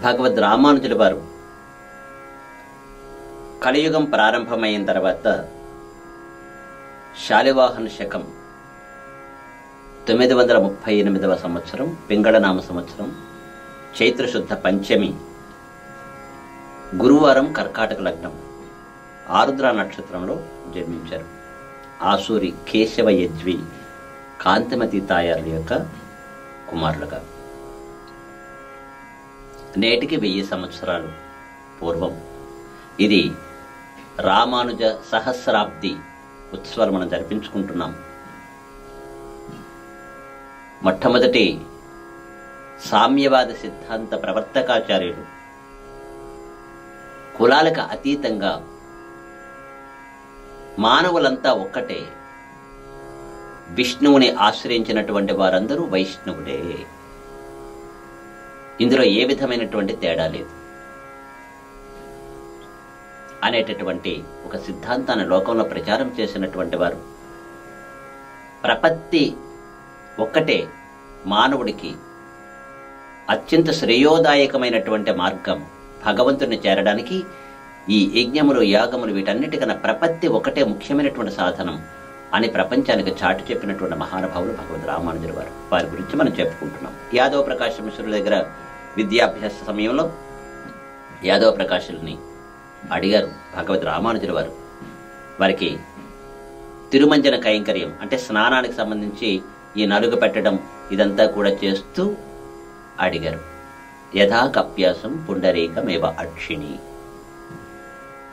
భగవద్ రామానుజుల వారు కలియుగం ప్రారంభమైన తర్వాత శాలివాహన శకం 938వ సంవత్సరం పింగళనామ సంవత్సరం చైత్రశుద్ధ పంచమి గురువారం కర్కాటక లగ్నం ఆరుద్ర నక్షత్రంలో జన్మించారు. ఆసూరి కేశవ యజ్వి కాంతిమతి తాయార్ల యొక్క కుమారులుగా. నేటికి 1000 సంవత్సరాలు పూర్వం ఇది రామానుజ సహస్రాబ్ది ఉత్సవాలు మనం జరిపించుకుంటున్నాం. మొట్టమొదటి సామ్యవాద సిద్ధాంత ప్రవర్తకాచార్యులు కులాలకు అతీతంగా మానవులంతా ఒక్కటే, విష్ణువుని ఆశ్రయించినటువంటి వారందరూ వైష్ణవుడే, ఇందులో ఏ విధమైనటువంటి తేడా లేదు అనేటటువంటి ఒక సిద్ధాంతాన్ని లోకంలో ప్రచారం చేసినటువంటి వారు. ప్రపత్తి ఒక్కటే, మానవుడికి అత్యంత శ్రేయోదాయకమైనటువంటి మార్గం భగవంతుని చేరడానికి ఈ యజ్ఞములు యాగములు వీటన్నిటికన్నా ప్రపత్తి ఒకటే ముఖ్యమైనటువంటి సాధనం అని ప్రపంచానికి చాటు చెప్పినటువంటి మహానుభావులు భగవద్ రామానుజుల వారు. వారి గురించి మనం చెప్పుకుంటున్నాం. యాదవ ప్రకాశ మిశ్రుల దగ్గర విద్యాభ్యాస సమయంలో యాదవ ప్రకాశుల్ని అడిగారు భగవద్ రామానుజుల వారు. వారికి తిరుమంజన కైంకర్యం అంటే స్నానానికి సంబంధించి ఈ నలుగు పెట్టడం ఇదంతా కూడా చేస్తూ అడిగారు. యథా కప్యాసం పుండరీకమేవ అక్షిణి.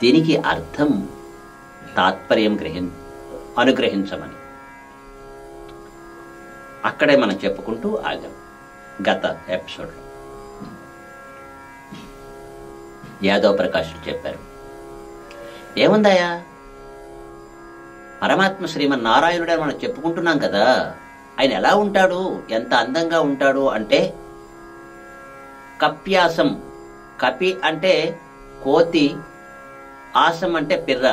దీనికి అర్థం తాత్పర్యం అనుగ్రహించమని అక్కడే మనం చెప్పుకుంటూ ఆగాం. గత ఎపిసోడ్ యాదవ్ ప్రకాశుడు చెప్పారు, ఏముందాయా పరమాత్మ శ్రీమన్నారాయణుడు అని మనం చెప్పుకుంటున్నాం కదా, ఆయన ఎలా ఉంటాడు, ఎంత అందంగా ఉంటాడు అంటే కప్యాసం, కపి అంటే కోతి, ఆసం అంటే పిర్ర,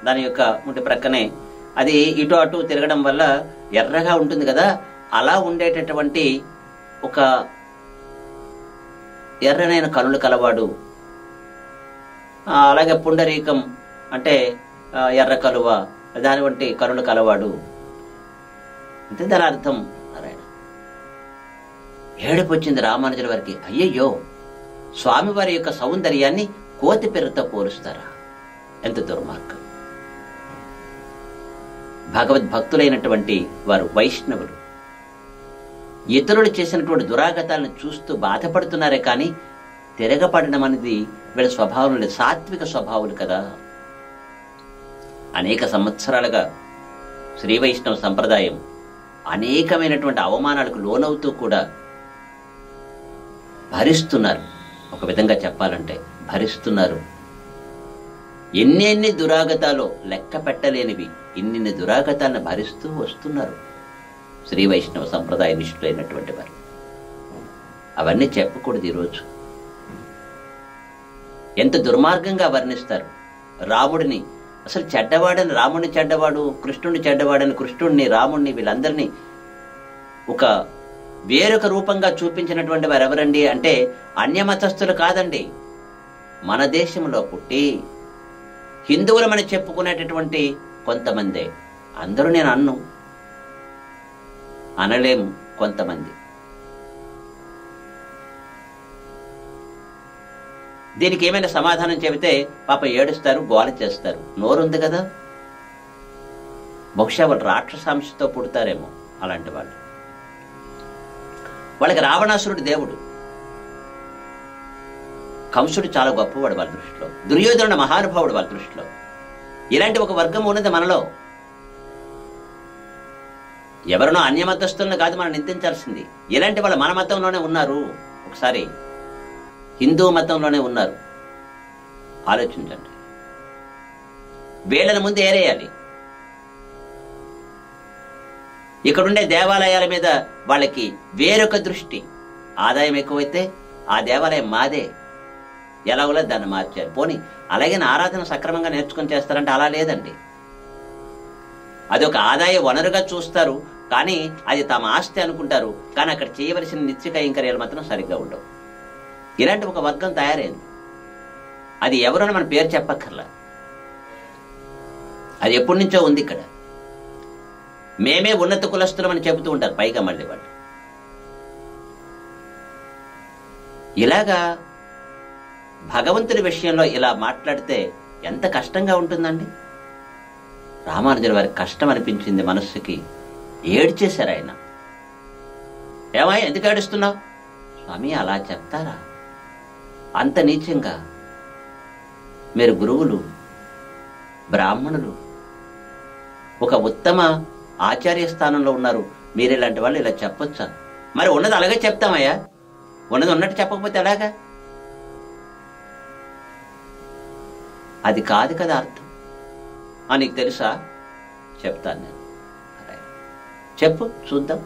దాని యొక్క ముటి ప్రక్కనే అది ఇటు అటు తిరగడం వల్ల ఎర్రగా ఉంటుంది కదా, అలా ఉండేటటువంటి ఒక ఎర్రనైన కనులు కలవాడు. అలాగే పుండరీకం అంటే ఎర్ర కలువ, దాని వంటి కనులు కలవాడు అంటే దాని అర్థం నారాయణ. ఏడుపు వచ్చింది రామానుజుల వారికి. అయ్యయ్యో, స్వామివారి యొక్క సౌందర్యాన్ని కోతి పిర్రతో పోలుస్తారా, ఎంత దుర్మార్గం. భగవద్భక్తులైనటువంటి వారు వైష్ణవులు ఇతరులు చేసినటువంటి దురాగతాలను చూస్తూ బాధపడుతున్నారే కానీ తిరగపడడం అనేది వీళ్ళ స్వభావం లేదు. సాత్విక స్వభావాలు కదా. అనేక సంవత్సరాలుగా శ్రీ వైష్ణవ సంప్రదాయం అనేకమైనటువంటి అవమానాలకు లోనవుతూ కూడా భరిస్తున్నారు. ఒక విధంగా చెప్పాలంటే భరిస్తున్నారు. ఎన్నెన్ని దురాగతాలో లెక్క పెట్టలేనివి ఇన్ని దురాగతాలను భరిస్తూ వస్తున్నారు శ్రీ వైష్ణవ సంప్రదాయ నిష్ఠులైనటువంటి వారు. అవన్నీ చెప్పకూడదు. ఈరోజు ఎంత దుర్మార్గంగా వర్ణిస్తారు రాముడిని. అసలు చెడ్డవాడని రాముడిని చెడ్డవాడు, కృష్ణుడిని చెడ్డవాడని కృష్ణుడిని, రాముడిని, వీళ్ళందరినీ ఒక వేరొక రూపంగా చూపించినటువంటి వారు ఎవరండి అంటే అన్యమతస్థులు కాదండి, మన దేశంలో పుట్టి హిందువులమని చెప్పుకునేటటువంటి కొంతమందే. అందరూ నేను అనలేము. కొంతమంది దీనికి ఏమైనా సమాధానం చెబితే పాప ఏడుస్తారు, గోల చేస్తారు. నోరుంది కదా, బహుశా వాళ్ళు రాక్షసాంశతో పుడతారేమో అలాంటి వాళ్ళు. వాళ్ళకి రావణాసురుడు దేవుడు, కంసుడు చాలా గొప్పవాడు వాళ్ళ దృష్టిలో, దుర్యోధనుడు మహానుభావుడు వాళ్ళ దృష్టిలో. ఇలాంటి ఒక వర్గం ఉన్నది మనలో. ఎవరినో అన్యమతస్థులను కాదు మనం నిందించాల్సింది. ఇలాంటి వాళ్ళు మన మతంలోనే ఉన్నారు. ఒకసారి హిందూ మతంలోనే ఉన్నారు. ఆలోచించండి. వీళ్ళని ముందు ఏరేయాలి. ఇక్కడుండే దేవాలయాల మీద వాళ్ళకి వేరొక దృష్టి. ఆదాయం ఎక్కువైతే ఆ దేవాలయం మాదే, ఎలాగోలా దాన్ని మార్చారు. పోనీ అలాగే ఆరాధన సక్రమంగా నేర్చుకుని చేస్తారంటే అలా లేదండి. అదొక ఆదాయ వనరుగా చూస్తారు, కానీ అది తమ ఆస్తి అనుకుంటారు. కానీ అక్కడ చేయవలసిన నిత్య కైంకర్యాలు మాత్రం సరిగ్గా ఉండవు. ఇలాంటి ఒక వర్గం తయారైంది. అది ఎవరని మన పేరు చెప్పక్కర్లా, అది ఎప్పటి నుంచో ఉంది ఇక్కడ. మేమే ఉన్నత కులస్తులమని చెబుతూ ఉంటారు పైగా మళ్ళీ వాళ్ళు. ఇలాగా భగవంతుడి విషయంలో ఇలా మాట్లాడితే ఎంత కష్టంగా ఉంటుందండి. రామానుజుల వారికి కష్టం అనిపించింది మనస్సుకి. ఏడ్చేశారు ఆయన. ఏమయ్య ఎందుకు ఏడుస్తున్నావు? స్వామి అలా చెప్తారా? అంత నీచంగా? మీరు గురువులు, బ్రాహ్మణులు, ఒక ఉత్తమ ఆచార్య స్థానంలో ఉన్నారు. మీరు ఇలాంటి వాళ్ళు ఇలా చెప్పొచ్చా? మరి ఉన్నది అలాగే చెప్తామయ్యా, ఉన్నది ఉన్నట్టు చెప్పకపోతే ఎలాగా? అది కాదు కదా అర్థం. నీకు తెలుసా? చెప్తాను నేను. చెప్పు చూద్దాం.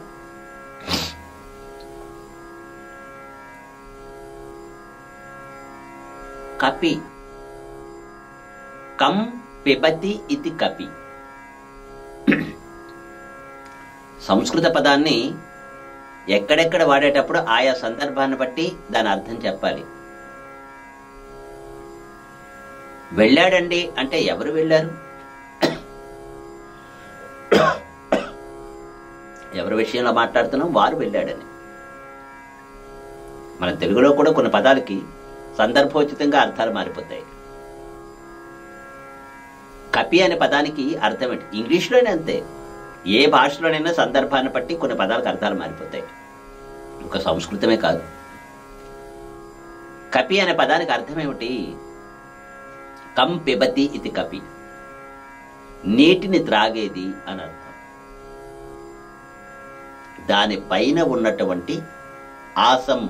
కపి కం పిబతి ఇది కపి. సంస్కృత పదాన్ని ఎక్కడెక్కడ వాడేటప్పుడు ఆయా సందర్భాన్ని బట్టి దాని అర్థం చెప్పాలి. వెళ్ళాడండి అంటే ఎవరు వెళ్ళారు? ఎవరి విషయంలో మాట్లాడుతున్నాం? వారు వెళ్ళాడని. మన తెలుగులో కూడా కొన్ని పదాలకి సందర్భోచితంగా అర్థాలు మారిపోతాయి. కపి అనే పదానికి అర్థం ఏంటి? ఇంగ్లీష్లోనే అంతే, ఏ భాషలోనైనా సందర్భాన్ని బట్టి కొన్ని పదాలకు అర్థాలు మారిపోతాయి. ఒక సంస్కృతమే కాదు. కపి అనే పదానికి అర్థం ఏమిటి? కం పిబతి ఇది కపి, నీటిని త్రాగేది అని అర్థం. దానిపైన ఉన్నటువంటి ఆసం,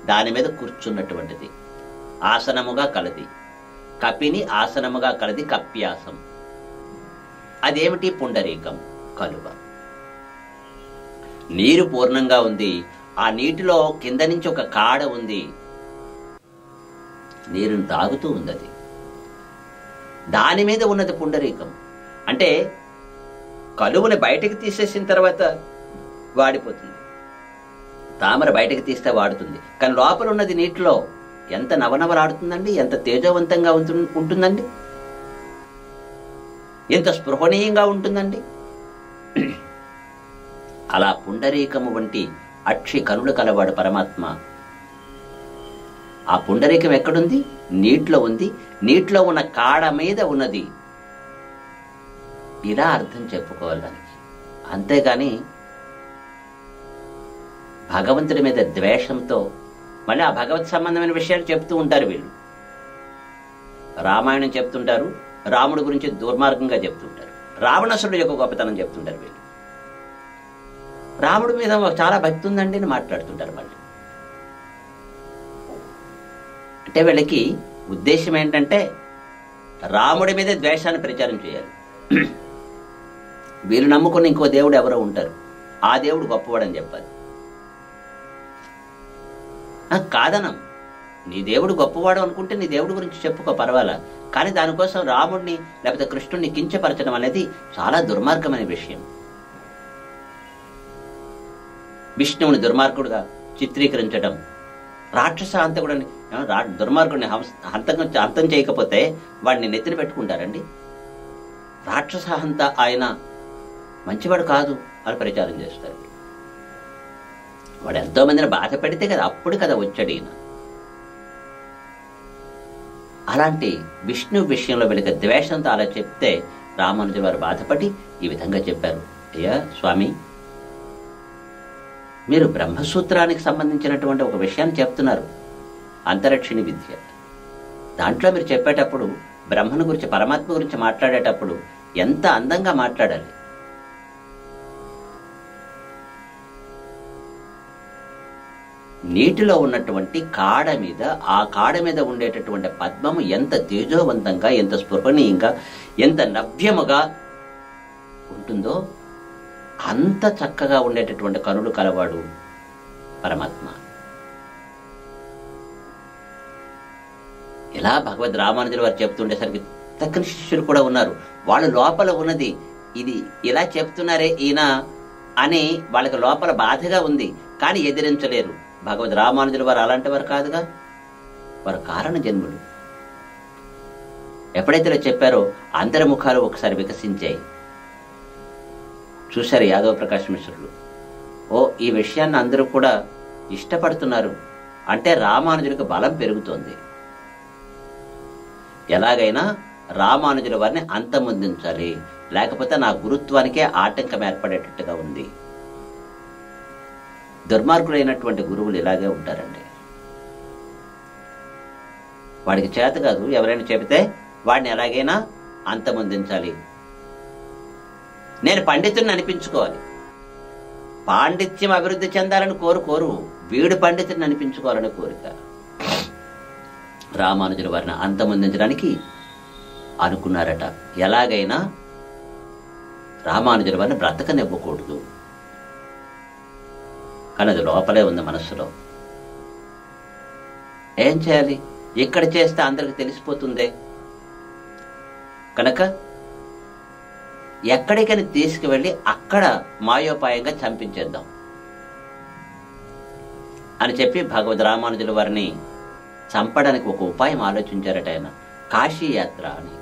దాని మీద కూర్చున్నటువంటిది, ఆసనముగా కలది. కపిని ఆసనముగా కలది కప్యాసం. అదేమిటి? పుండరీకం, కలువ. నీరు పూర్ణంగా ఉంది, ఆ నీటిలో కింద నుంచి ఒక కాడ ఉంది, నీరుని తాగుతూ ఉంది. అది దాని మీద ఉన్నది పుండరీకం. అంటే కలువని బయటకు తీసేసిన తర్వాత వాడిపోతుంది, తామర బయటకు తీస్తే వాడుతుంది, కానీ లోపల ఉన్నది నీటిలో ఎంత నవనవలాడుతుందండి, ఎంత తేజవంతంగా ఉంటుందండి, ఎంత స్పృహణీయంగా ఉంటుందండి. అలా పుండరీకము వంటి అక్షి కనులు కలవాడు పరమాత్మ. ఆ పుండరీకం ఎక్కడుంది? నీటిలో ఉంది, నీటిలో ఉన్న కాడ మీద ఉన్నది. ఇలా అర్థం చెప్పుకోవాలి దానికి. అంతేగాని భగవంతుడి మీద ద్వేషంతో మళ్ళీ ఆ భగవత్ సంబంధమైన విషయాలు చెప్తూ ఉంటారు వీళ్ళు. రామాయణం చెప్తుంటారు, రాముడి గురించి దుర్మార్గంగా చెప్తుంటారు, రావణాసురుడు యొక్క గొప్పతనం చెప్తుంటారు వీళ్ళు. రాముడి మీద చాలా భక్తి ఉందండి అని మాట్లాడుతుంటారు మళ్ళీ. అంటే వీళ్ళకి ఉద్దేశం ఏంటంటే రాముడి మీద ద్వేషాన్ని ప్రచారం చేయాలి. వీళ్ళు నమ్ముకుని ఇంకో దేవుడు ఎవరో ఉంటారు, ఆ దేవుడు గొప్పవాడని చెప్పాలి. కాదనం, నీ దేవుడు గొప్పవాడు అనుకుంటే నీ దేవుడి గురించి చెప్పుకో, పర్వాలా. కానీ దానికోసం రాముడిని లేకపోతే కృష్ణుడిని కించపరచడం అనేది చాలా దుర్మార్గమైన విషయం. విష్ణువుని దుర్మార్గుడుగా చిత్రీకరించడం, రాక్షస హంతకుడిని, దుర్మార్గుడిని హంతం చేయకపోతే వాడిని నెత్తిన పెట్టుకుంటారండి. రాక్షస హంత ఆయన మంచివాడు కాదు అని ప్రచారం చేస్తారు. వాడు ఎంతో మందిని బాధ పెడితే కదా, అప్పుడు కదా వచ్చాడు ఈయన. అలాంటి విష్ణు విషయంలో వీళ్ళకి ద్వేషంతో అలా చెప్తే రామానుజుల వారు బాధపడి ఈ విధంగా చెప్పారు. అయ్యా స్వామి, మీరు బ్రహ్మసూత్రానికి సంబంధించినటువంటి ఒక విషయాన్ని చెప్తున్నారు, అంతరిక్షిణి విద్య. దాంట్లో మీరు చెప్పేటప్పుడు బ్రహ్మను గురించి, పరమాత్మ గురించి మాట్లాడేటప్పుడు ఎంత అందంగా మాట్లాడాలి. నీటిలో ఉన్నటువంటి కాడ మీద, ఆ కాడ మీద ఉండేటటువంటి పద్మము ఎంత తేజోవంతంగా, ఎంత స్పృహణీయంగా, ఎంత నవ్యముగా ఉంటుందో అంత చక్కగా ఉండేటటువంటి కనులు కలవాడు పరమాత్మ. ఇలా భగవద్ రామానుజుల వారు చెప్తుండేసరికి తక్కిన శిష్యులు కూడా ఉన్నారు. వాళ్ళు లోపల ఉన్నది ఇది ఇలా చెప్తున్నారే ఈయన అని వాళ్ళకి లోపల బాధగా ఉంది, కానీ ఎదిరించలేరు. భగవద్ రామానుజుల వారు అలాంటి వారు కాదుగా. వారు కారణ జన్ములు. ఎప్పుడైతే ఇలా చెప్పారో అందరి ముఖాలు ఒకసారి వికసించాయి. చూశారు యాదవ ప్రకాశ్ మిశ్రులు, ఓ ఈ విషయాన్ని అందరూ కూడా ఇష్టపడుతున్నారు అంటే రామానుజులకు బలం పెరుగుతోంది. ఎలాగైనా రామానుజుల వారిని అంతమొందించాలి, లేకపోతే నా గురుత్వానికే ఆటంకం ఏర్పడేటట్టుగా ఉంది. దుర్మార్గులైనటువంటి గురువులు ఇలాగే ఉంటారండి. వాడికి చేత కాదు, ఎవరైనా చెబితే వాడిని ఎలాగైనా అంతమొందించాలి. నేను పండితుడిని అనిపించుకోవాలి. పాండిత్యం అభివృద్ధి చెందాలని కోరు వీడు పండితుడిని అనిపించుకోవాలని కోరిక. రామానుజుల వారిని అంతమొందించడానికి అనుకున్నారట. ఎలాగైనా రామానుజుల వారిని బ్రతకనివ్వకూడదు. కానీ అది లోపలే ఉంది మనస్సులో. ఏం చేయాలి? ఇక్కడ చేస్తే అందరికి తెలిసిపోతుందే కనుక ఎక్కడికని తీసుకువెళ్ళి అక్కడ మాయోపాయంగా చంపించేద్దాం అని చెప్పి భగవద్ రామానుజుల వారిని చంపడానికి ఒక ఉపాయం ఆలోచించారట ఆయన. కాశీ యాత్ర అని.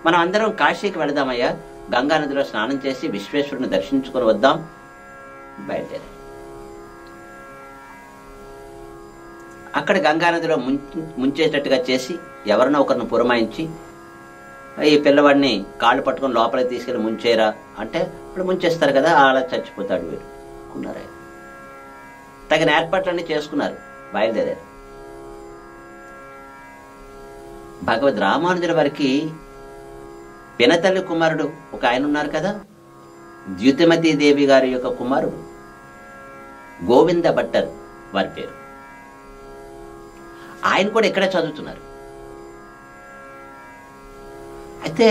మనం అందరం కాశీకి వెళదామయ్యా, గంగానదిలో స్నానం చేసి విశ్వేశ్వరుని దర్శించుకొని వద్దాం. బయలుదేరారు. అక్కడ గంగానదిలో ముంచేటట్టుగా చేసి ఎవరినో ఒకరిని పురమాయించి ఈ పిల్లవాడిని కాళ్ళు పట్టుకొని లోపలికి తీసుకెళ్లి ముంచేరా అంటే ఇప్పుడు ముంచేస్తారు కదా, అలా చచ్చిపోతాడు వీడు అనుకున్నారు. తగిన ఏర్పాట్లన్నీ చేసుకున్నారు, బయలుదేరారు. భగవద్ రామానుజుల వారికి పినతల్లి కుమారుడు ఒక ఆయన ఉన్నారు కదా, ద్యుతిమతీ దేవి గారి యొక్క కుమారుడు గోవింద భట్టర్ వారి పేరు. ఆయన కూడా ఇక్కడే చదువుతున్నారు. అయితే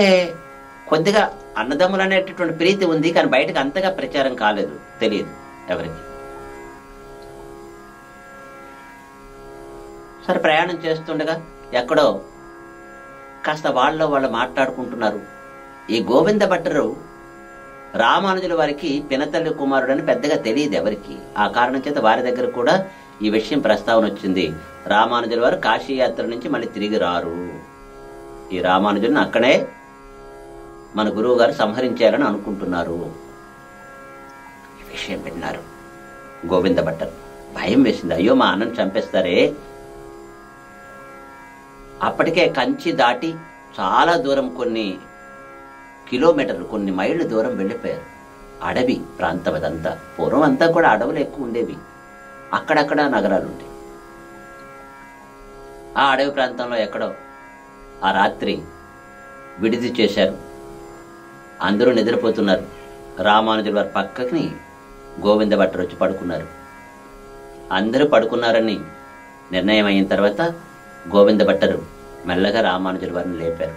కొద్దిగా అన్నదమ్ములు అనేటటువంటి ప్రీతి ఉంది, కానీ బయటకు అంతగా ప్రచారం కాలేదు, తెలియదు ఎవరికి. సరే ప్రయాణం చేస్తుండగా ఎక్కడో కాస్త వాళ్ళు మాట్లాడుకుంటున్నారు. ఈ గోవింద భట్టరు రామానుజుల వారికి పినతల్లి కుమారుడని పెద్దగా తెలియదు ఎవరికి. ఆ కారణం చేత వారి దగ్గర కూడా ఈ విషయం ప్రస్తావన వచ్చింది. రామానుజుల వారు కాశీయాత్ర నుంచి మళ్ళీ తిరిగి రారు, ఈ రామానుజులను అక్కడే మన గురువు గారు సంహరించాలని అనుకుంటున్నారు. ఈ విషయం విన్నారు గోవింద భట్టర్. భయం వేసింది, అయ్యో మా అన్నను చంపేస్తారే. అప్పటికే కంచి దాటి చాలా దూరం, కొన్ని కిలోమీటర్లు, కొన్ని మైళ్ళు దూరం వెళ్ళిపోయారు. అడవి ప్రాంతం అదంతా. పూర్వం అంతా కూడా అడవులు ఎక్కువ ఉండేవి, అక్కడక్కడ నగరాలు ఉండేవి. ఆ అడవి ప్రాంతంలో ఎక్కడో ఆ రాత్రి విడిది చేశారు. అందరూ నిద్రపోతున్నారు. రామానుజుల వారి పక్కకి గోవింద భట్టర్ వచ్చి పడుకున్నారు. అందరూ పడుకున్నారని నిర్ణయం అయిన తర్వాత గోవింద భట్టరు మెల్లగా రామానుజుల వారిని లేపారు.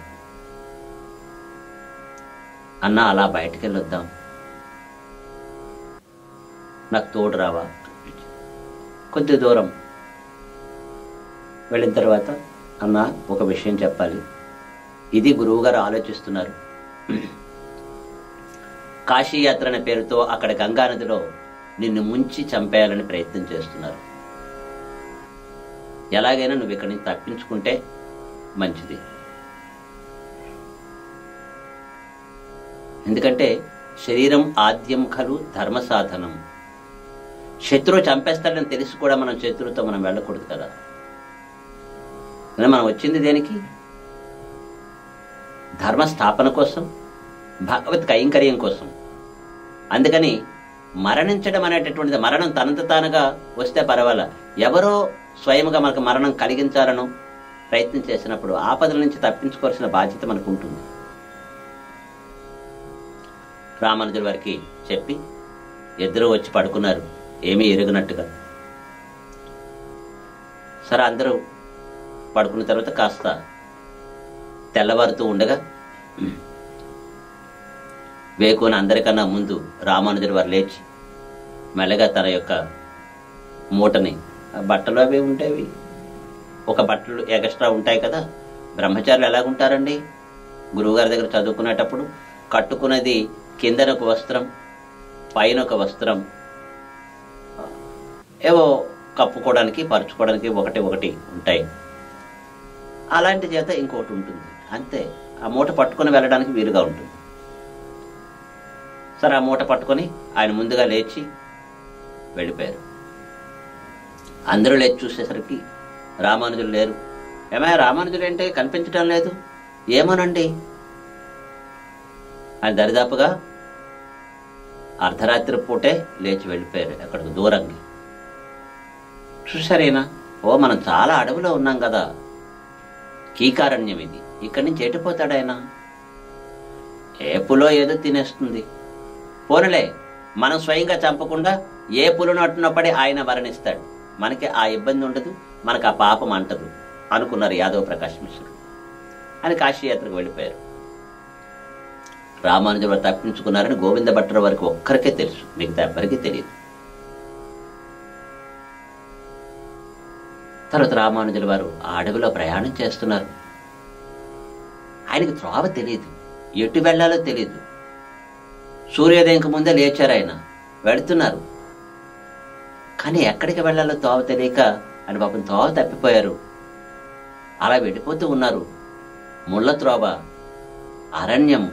అన్నా అలా బయటికి వెళ్ళొద్దాం, నాకు తోడు రావా. కొద్ది దూరం వెళ్ళిన తర్వాత అన్నా ఒక విషయం చెప్పాలి, ఇది గురువు గారు ఆలోచిస్తున్నారు. కాశీయాత్ర అనే పేరుతో అక్కడ గంగానదిలో నిన్ను ముంచి చంపేయాలని ప్రయత్నం చేస్తున్నారు. ఎలాగైనా నువ్వు ఇక్కడి నుంచి తప్పించుకుంటే మంచిది. ఎందుకంటే శరీరం ఆద్యం ఖలు ధర్మ సాధనం. శత్రువు చంపేస్తాడని తెలిసి కూడా మనం శత్రువుతో మనం వెళ్ళకూడదు కదా. మనం వచ్చింది దేనికి? ధర్మ స్థాపన కోసం, భగవత్ కైంకర్యం కోసం. అందుకని మరణించడం అనేటటువంటిది, మరణం తనంత తానుగా వస్తే పర్వాలా, ఎవరో స్వయంగా మనకు మరణం కలిగించాలను ప్రయత్నం చేసినప్పుడు ఆపదల నుంచి తప్పించుకోవాల్సిన బాధ్యత మనకు ఉంటుంది. రామానుజుల వారికి చెప్పి ఇద్దరూ వచ్చి పడుకున్నారు, ఏమీ ఎరుగనట్టుగా. సరే అందరూ పడుకున్న తర్వాత కాస్త తెల్లవారుతూ ఉండగా వేకున అందరికన్నా ముందు రామానుజుల వారు లేచి మెల్లగా తన యొక్క మూటని, బట్టలు అవి ఉండేవి, ఒక బట్టలు ఎక్స్ట్రా ఉంటాయి కదా, బ్రహ్మచారులు ఎలాగుంటారండి గురువుగారి దగ్గర చదువుకునేటప్పుడు, కట్టుకున్నది కిందన ఒక వస్త్రం, పైన ఒక వస్త్రం, ఏవో కప్పుకోవడానికి పరుచుకోవడానికి ఒకటి ఒకటి ఉంటాయి. అలాంటి చేత ఇంకోటి ఉంటుంది, అంతే. ఆ మూట పట్టుకొని వెళ్ళడానికి వీలుగా ఉంటుంది. సరే, ఆ మూట పట్టుకొని ఆయన ముందుగా లేచి వెళ్ళిపోయారు. అందరూ లేచి చూసేసరికి రామానుజులు లేరు. ఏమయ్య, రామానుజులు ఏంటి కనిపించడం లేదు? ఏమోనండి. ఆయన దరిదాపుగా అర్ధరాత్రి పూటే లేచి వెళ్ళిపోయారు అక్కడికి దూరంగా. చూసారేనా, ఓ మనం చాలా అడవిలో ఉన్నాం కదా, కీకారణ్యం ఇది, ఇక్కడి నుంచి ఎటుపోతాడు ఆయన? ఏ పులో ఏదో తినేస్తుంది, పోనలే మనం స్వయంగా చంపకుండా ఏ పులు నట్టున పడి ఆయన మరణిస్తాడు, మనకి ఆ ఇబ్బంది ఉండదు, మనకు ఆ పాపం అంటదు అనుకున్నారు యాదవ ప్రకాశ్ మిశ్రుడు. ఆయన కాశీయాత్రకు వెళ్ళిపోయారు. రామానుజుల వారు తప్పించుకున్నారని గోవింద భట్టర్ వారికి ఒక్కరికే తెలుసు, మిగతా ఎవ్వరికీ తెలియదు. తర్వాత రామానుజుల వారు ఆ అడవిలో ప్రయాణం చేస్తున్నారు. ఆయనకు త్రోవ తెలియదు, ఎటు వెళ్లాలో తెలియదు. సూర్యోదయంకు ముందే లేచారు ఆయన, వెళుతున్నారు. కానీ ఎక్కడికి వెళ్లాలో తోవ తెలియక ఆయన పాపం తోవ తప్పిపోయారు. అలా వెళ్ళిపోతూ ఉన్నారు. ముళ్ళ త్రోవ, అరణ్యం,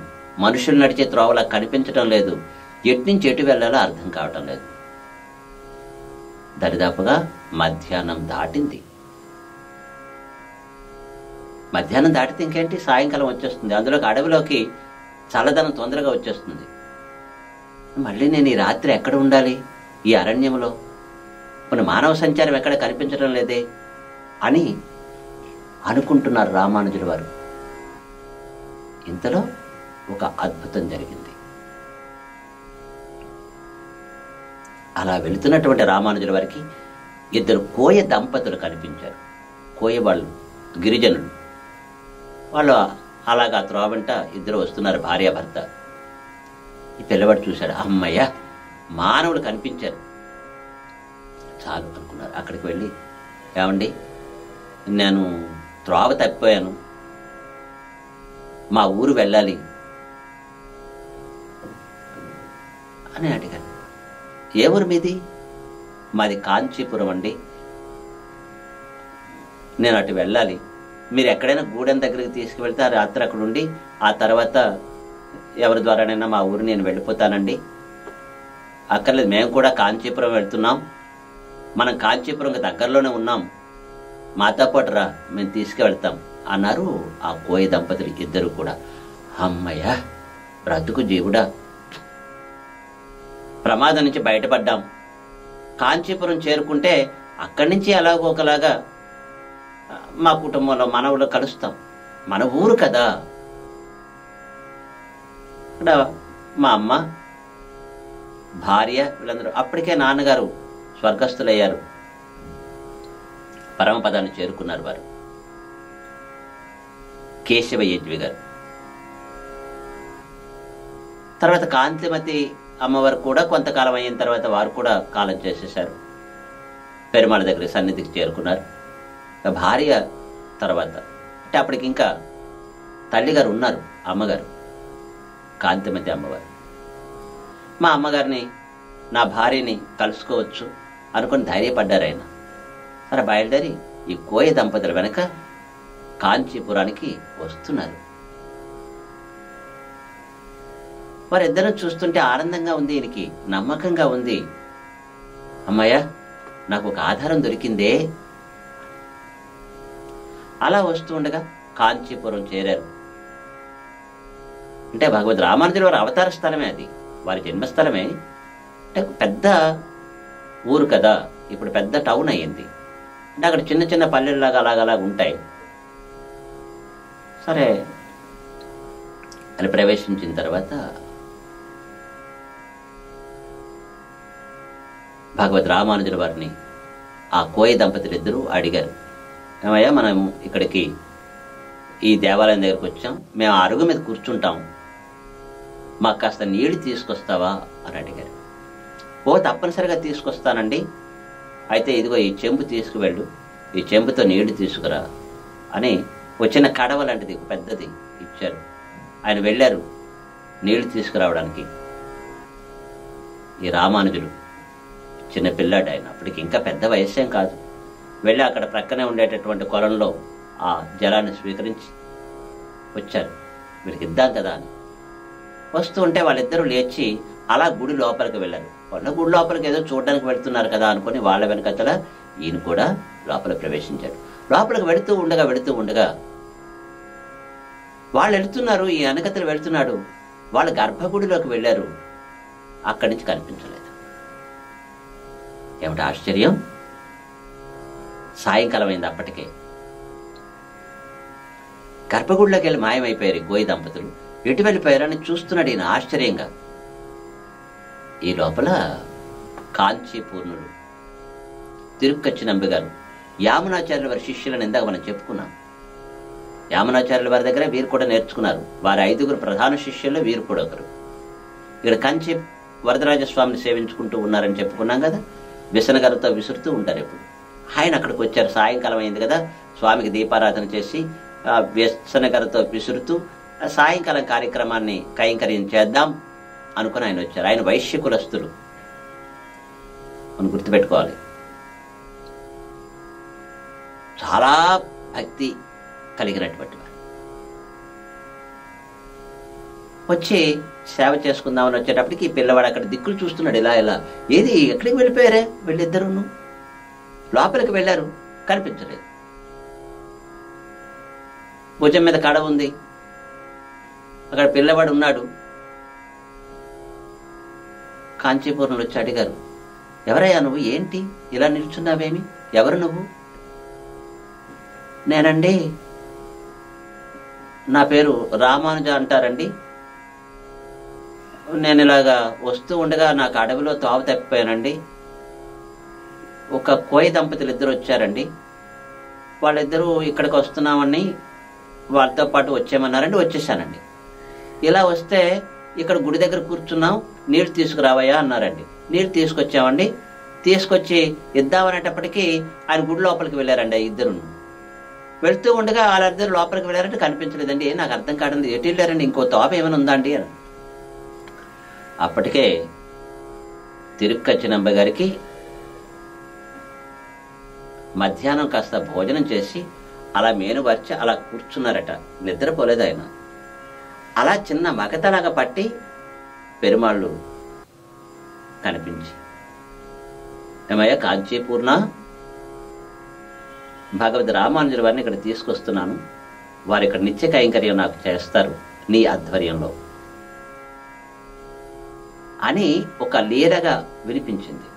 మనుషులు నడిచే త్రోవలా కనిపించడం లేదు. ఎట్నుంచి ఎటు వెళ్లాలో అర్థం కావటం లేదు. దరిదాపుగా మధ్యాహ్నం దాటింది. మధ్యాహ్నం దాటితే ఇంకేంటి, సాయంకాలం వచ్చేస్తుంది. అందులోకి అడవిలోకి చల్లదనం తొందరగా వచ్చేస్తుంది. మళ్ళీ నేను ఈ రాత్రి ఎక్కడ ఉండాలి, ఈ అరణ్యంలో? కొన్ని మానవ సంచారం ఎక్కడ కనిపించడం లేదే అని అనుకుంటున్నారు రామానుజుల వారు. ఇంతలో ఒక అద్భుతం జరిగింది. అలా వెళుతున్నటువంటి రామానుజుల వారికి ఇద్దరు కోయ దంపతులు కనిపించారు. కోయ వాళ్ళు గిరిజనులు. వాళ్ళు అలాగా త్రోవంట ఇద్దరు వస్తున్నారు, భార్యాభర్త. ఈ పిల్లవాడు చూశాడు, అమ్మయ్య మానవులు కనిపించారు, చాలు అనుకున్నారు. అక్కడికి వెళ్ళి, ఏమండి నేను త్రోవ తప్పిపోయాను, మా ఊరు వెళ్ళాలి అని అడిగాను. ఏ ఊరు మీది? మాది కాంచీపురం అండి, నేను అటు వెళ్ళాలి, మీరు ఎక్కడైనా గూడెం దగ్గరికి తీసుకువెళ్తే ఆ రాత్రి అక్కడ ఉండి ఆ తర్వాత ఎవరి ద్వారానైనా మా ఊరు నేను వెళ్ళిపోతానండి. అక్కర్లేదు, మేము కూడా కాంచీపురం వెళ్తున్నాం, మనం కాంచీపురంకి దగ్గరలోనే ఉన్నాం, మాతో పాటు రా, మేము తీసుకువెళ్తాం అన్నారు ఆ కోయ దంపతులు ఇద్దరు కూడా. అమ్మయ్య బ్రతుకు జీవుడా, ప్రమాదం నుంచి బయటపడ్డాం. కాంచీపురం చేరుకుంటే అక్కడి నుంచి ఎలాగో ఒకలాగా మా కుటుంబంలో మనవులు కలుస్తాం, మన ఊరు కదా. ఇక్కడ మా అమ్మ, భార్య, వీళ్ళందరూ అప్పటికే నాన్నగారు స్వర్గస్థులయ్యారు, పరమపదాన్ని చేరుకున్నారు వారు, కేశవ యజ్వి గారు. తర్వాత కాంతిమతి అమ్మవారు కూడా కొంతకాలం అయిన తర్వాత వారు కూడా కాలం చేసేశారు, పెరుమాళ దగ్గర సన్నిధికి చేరుకున్నారు. భార్య తర్వాత అంటే అప్పటికి ఇంకా తల్లిగారు ఉన్నారు, అమ్మగారు కాంతిమతి అమ్మవారు. మా అమ్మగారిని, నా భార్యని కలుసుకోవచ్చు అనుకుని ధైర్యపడ్డారు ఆయన. సరే బయలుదేరి ఈ కోయ దంపతుల వెనక కాంచీపురానికి వస్తున్నారు. వారిద్దరూ చూస్తుంటే ఆనందంగా ఉంది, ఈయనకి నమ్మకంగా ఉంది. అమ్మయ్య నాకు ఒక ఆధారం దొరికిందే. అలా వస్తూ ఉండగా కాంచీపురం చేరారు. అంటే భగవద్ రామానుజుల వారి అవతార స్థలమే అది, వారి జన్మస్థలమే. అంటే పెద్ద ఊరు కదా, ఇప్పుడు పెద్ద టౌన్ అయ్యింది. అంటే అక్కడ చిన్న చిన్న పల్లెల్లాగా అలాగలాగా ఉంటాయి. సరే అని ప్రవేశించిన తర్వాత భగవద్ రామానుజుల వారిని ఆ కోయ దంపతులు ఇద్దరు అడిగారు, ఏమయ్యా మనం ఇక్కడికి ఈ దేవాలయం దగ్గరకు వచ్చాం, మేము ఆ అరుగు మీద కూర్చుంటాం, మాకు కాస్త నీళ్లు తీసుకొస్తావా అని అడిగారు. ఓ తప్పనిసరిగా తీసుకొస్తానండి, అయితే ఇదిగో ఈ చెంబు తీసుకువెళ్ళు, ఈ చెంబుతో నీళ్లు తీసుకురా అని వచ్చిన కడవ లాంటిది పెద్దది ఇచ్చారు. ఆయన వెళ్ళారు నీళ్లు తీసుకురావడానికి. ఈ రామానుజులు చిన్న పిల్లాడు, ఆయన అప్పటికి ఇంకా పెద్ద వయస్సేం కాదు. వెళ్ళి అక్కడ ప్రక్కనే ఉండేటటువంటి కొలంలో ఆ జలాన్ని స్వీకరించి వచ్చారు, వీళ్ళకి ఇద్దాం కదా అని. వస్తూ ఉంటే వాళ్ళిద్దరూ లేచి అలా గుడి లోపలికి వెళ్ళారు. వాళ్ళ గుడి లోపలికి ఏదో చూడడానికి వెళ్తున్నారు కదా అనుకుని వాళ్ళ వెనకతల ఈయన కూడా లోపల ప్రవేశించాడు. లోపలికి వెళుతూ ఉండగా వాళ్ళు వెళుతున్నారు, ఈ వెనకతలు వెళుతున్నాడు. వాళ్ళ గర్భగుడిలోకి వెళ్ళారు, అక్కడి నుంచి కనిపించలేదు. ఏమిటి ఆశ్చర్యం! సాయంకాలం అయింది అప్పటికే. గర్భగుడిలోకి వెళ్ళి మాయమైపోయారు గోయి దంపతులు. ఎటు వెళ్ళిపోయారని చూస్తున్నాడు ఈయన ఆశ్చర్యంగా. ఈ లోపల కాంచీపూర్ణుడు తిరుక్కచ్చినంబి గారు, యామునాచార్యుల వారి శిష్యులను ఇందాక మనం చెప్పుకున్నాం. యామునాచార్యుల వారి దగ్గర వీరు కూడా నేర్చుకున్నారు. వారి 5గురు ప్రధాన శిష్యుల్లో వీరు కూడా ఒకరు. ఇక్కడ కంచి వరదరాజస్వామిని సేవించుకుంటూ ఉన్నారని చెప్పుకున్నాం కదా. విసనగరతో విసురుతూ ఉంటారు ఎప్పుడు. ఆయన అక్కడికి వచ్చారు, సాయంకాలం అయింది కదా, స్వామికి దీపారాధన చేసి వ్యసనగరతో విసురుతూ సాయంకాలం కార్యక్రమాన్ని కైంకర్యం చేద్దాం అనుకుని ఆయన వచ్చారు. ఆయన వైశ్య కులస్తులు, మనం గుర్తుపెట్టుకోవాలి. చాలా భక్తి కలిగినటువంటి వారు. వచ్చి సేవ చేసుకుందామని వచ్చేటప్పటికి ఈ పిల్లవాడు అక్కడ దిక్కులు చూస్తున్నాడు. ఇలా ఏది ఎక్కడికి వెళ్ళిపోయారే వీళ్ళిద్దరును? లోపలికి వెళ్ళారు, కనిపించలేదు. భుజం మీద కడ ఉంది, అక్కడ పిల్లవాడు ఉన్నాడు. కాంచీపురంలో వచ్చి అడిగారు, ఎవరయ్యా నువ్వు? ఏంటి ఇలా నిల్చున్నావేమి? ఎవరు నువ్వు? నేనండి, నా పేరు రామానుజ అంటారండి. నేను ఇలాగా వస్తూ ఉండగా నాకు అడవిలో తావు తప్పిపోయానండి. ఒక కోయి దంపతులు ఇద్దరు వచ్చారండి. వాళ్ళిద్దరూ ఇక్కడికి వస్తున్నామని వాళ్ళతో పాటు వచ్చేయమన్నారండి. వచ్చేసానండి. ఇలా వస్తే ఇక్కడ గుడి దగ్గర కూర్చున్నాం, నీళ్లు తీసుకురావయ్యా అన్నారండి. నీళ్లు తీసుకొచ్చామండి. తీసుకొచ్చి ఇద్దామనేటప్పటికీ ఆయన గుడి లోపలికి వెళ్ళారండి. ఇద్దరు వెళ్తూ ఉండగా వాళ్ళిద్దరు లోపలికి వెళ్ళారంటే కనిపించలేదండి. నాకు అర్థం కాదండి, ఎటు వెళ్ళారండి? ఇంకో తోప ఏమైనా ఉందా అండి అని. అప్పటికే తిరుక్కచ్చినంబ గారికి మధ్యాహ్నం కాస్త భోజనం చేసి అలా మేనువర్చి అలా కూర్చున్నారట. నిద్రపోలేదు ఆయన. అలా చిన్న మగతలాగా పట్టి పెరుమాళ్ళు కనిపించి, ఏమయ్యా కాంచీపూర్ణ, భగవద్ రామానుజుల వారిని ఇక్కడ తీసుకొస్తున్నాను, వారు ఇక్కడ నిత్య కైంకర్యం నాకు చేస్తారు నీ ఆధ్వర్యంలో అని ఒక లీలగా వినిపించింది.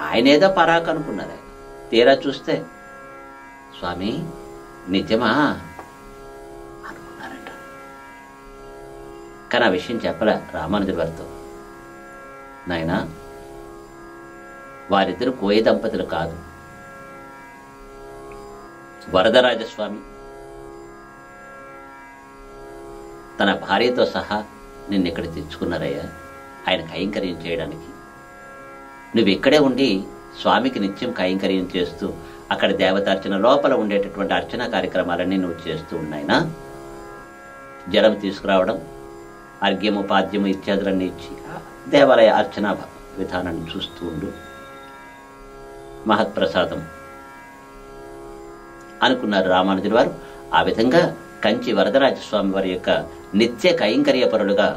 ఆయన ఏదో పరాకు అనుకున్నారు. ఆయన తీరా చూస్తే స్వామి నిజమా అనుకున్నారట. కానీ ఆ విషయం చెప్పలే రామానుజుల వారితో. నాయనా, వారిద్దరు కోయ దంపతులు కాదు, వరదరాజస్వామి తన భార్యతో సహా నిన్ను ఇక్కడ తెచ్చుకున్నారయ్యా ఆయన కైంకర్యం చేయడానికి. నువ్వు ఇక్కడే ఉండి స్వామికి నిత్యం కైంకర్యం చేస్తూ అక్కడ దేవతార్చన లోపల ఉండేటటువంటి అర్చన కార్యక్రమాలన్నీ నువ్వు చేస్తూ ఉన్నాయినా. జలం తీసుకురావడం, అర్ఘ్యము పాద్యము ఇత్యాదులన్నీ ఇచ్చి దేవాలయ అర్చన విధానాన్ని చూస్తూ ఉండు, మహత్ప్రసాదం అనుకున్నారు రామానుజుల వారు. ఆ విధంగా కంచి వరదరాజస్వామి వారి యొక్క నిత్య కైంకర్య పరులుగా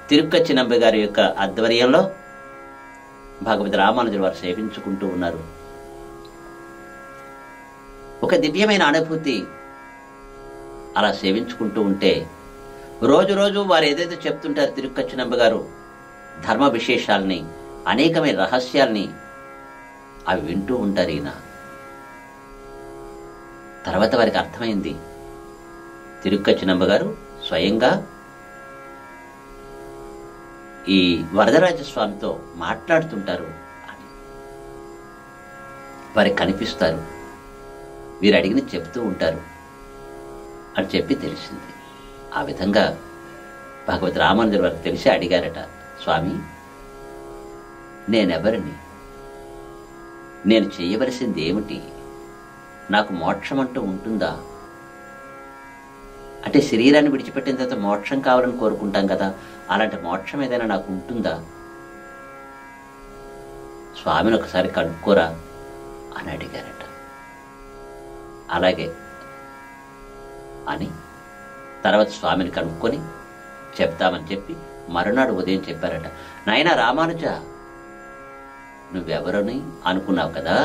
తిరుక్కచ్చినంబి గారి యొక్క ఆధ్వర్యంలో భగవద్ రామానుజుల వారు సేవించుకుంటూ ఉన్నారు. ఒక దివ్యమైన అనుభూతి. అలా సేవించుకుంటూ ఉంటే రోజు రోజు వారు ఏదైతే చెప్తుంటారు తిరుక్కచ్చినంబి గారు, ధర్మ విశేషాలని, అనేకమైన రహస్యాల్ని అవి వింటూ ఉంటారు ఈయన. తర్వాత వారికి అర్థమైంది, తిరుక్కచ్చినంబ గారు స్వయంగా ఈ వరదరాజస్వామితో మాట్లాడుతుంటారు అని. వారికి కనిపిస్తారు, వీరు అడిగిన చెప్తూ ఉంటారు అని చెప్పి తెలిసింది. ఆ విధంగా భగవద్ రామానుజుల వారికి తెలిసి అడిగారట, స్వామి నేనెవరిని? నేను చేయవలసింది ఏమిటి? నాకు మోక్షం అంటూ ఉంటుందా? అంటే శరీరాన్ని విడిచిపెట్టిన తర్వాత మోక్షం కావాలని కోరుకుంటాం కదా, అలాంటి మోక్షం ఏదైనా నాకు ఉంటుందా? స్వామిని ఒకసారి కనుక్కోరా అని అడిగారట. అలాగే అని తర్వాత స్వామిని కనుక్కొని చెప్తామని చెప్పి మరునాడు ఉదయం చెప్పారట. నాయనా రామానుజ, నువ్వెవరని అనుకున్నావు కదా,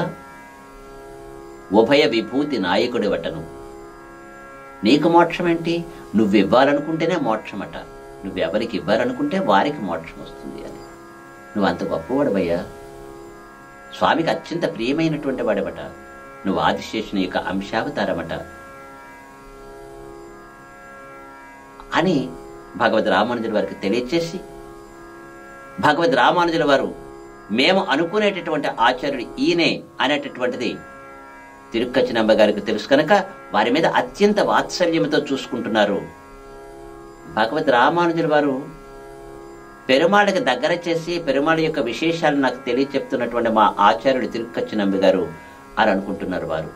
ఉభయ విభూతి నాయకుడివటను. నీకు మోక్షం ఏంటి? నువ్వివ్వాలనుకుంటేనే మోక్షమట. నువ్వెవరికి ఇవ్వాలనుకుంటే వారికి మోక్షం వస్తుంది అని. నువ్వు అంత గొప్పవాడవయ్యా, స్వామికి అత్యంత ప్రియమైనటువంటి వాడవట. నువ్వు ఆదిశేషుని యొక్క అంశావతారమట అని భగవద్ రామానుజుల వారికి తెలియచేసి, భగవద్ రామానుజుల వారు మేము అనుకునేటటువంటి ఆచార్యుడు ఈయనే అనేటటువంటిది తిరుక్కచ్చినంబ గారికి తెలుసు కనుక వారి మీద అత్యంత వాత్సల్యంతో చూసుకుంటున్నారు. భగవద్ రామానుజుల వారు పెరుమాళకి దగ్గర చేసి పెరుమాళ యొక్క విశేషాలు నాకు తెలియచెప్తున్నటువంటి మా ఆచార్యుడు తిరుక్కచ్చినంబ గారు అని అనుకుంటున్నారు వారు.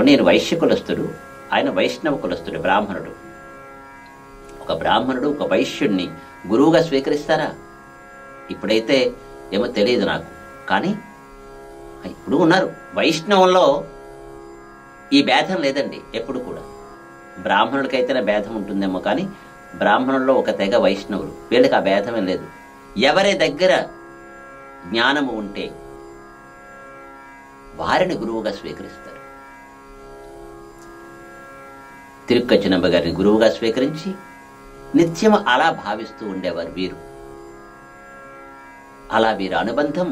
నేను వైశ్య కులస్తుడు, ఆయన వైష్ణవ కులస్తుడు, బ్రాహ్మణుడు. ఒక బ్రాహ్మణుడు ఒక వైశ్యుడిని గురువుగా స్వీకరిస్తారా? ఇప్పుడైతే ఏమో తెలియదు నాకు, కానీ ఇప్పుడు ఉన్నారు. వైష్ణవంలో ఈ భేదం లేదండి ఎప్పుడు కూడా. బ్రాహ్మణుడికైతేనే భేదం ఉంటుందేమో, కానీ బ్రాహ్మణుల్లో ఒక తెగ వైష్ణవులు, వీళ్ళకి ఆ భేదమే లేదు. ఎవరి దగ్గర జ్ఞానము ఉంటే వారిని గురువుగా స్వీకరిస్తారు. తిరుక్కచ్చినంబ గారిని గురువుగా స్వీకరించి నిత్యం అలా భావిస్తూ ఉండేవారు వీరు. అలా వీరి అనుబంధం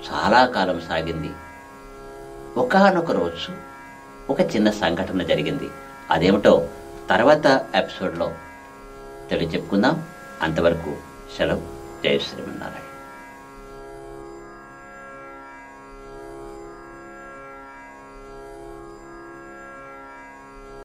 చాలా కాలం సాగింది. ఒకానొక రోజు ఒక చిన్న సంఘటన జరిగింది. అదేమిటో తర్వాత ఎపిసోడ్లో తెలియచెప్పుకుందాం. అంతవరకు సెలవు. జయ శ్రీమన్నారాయణ.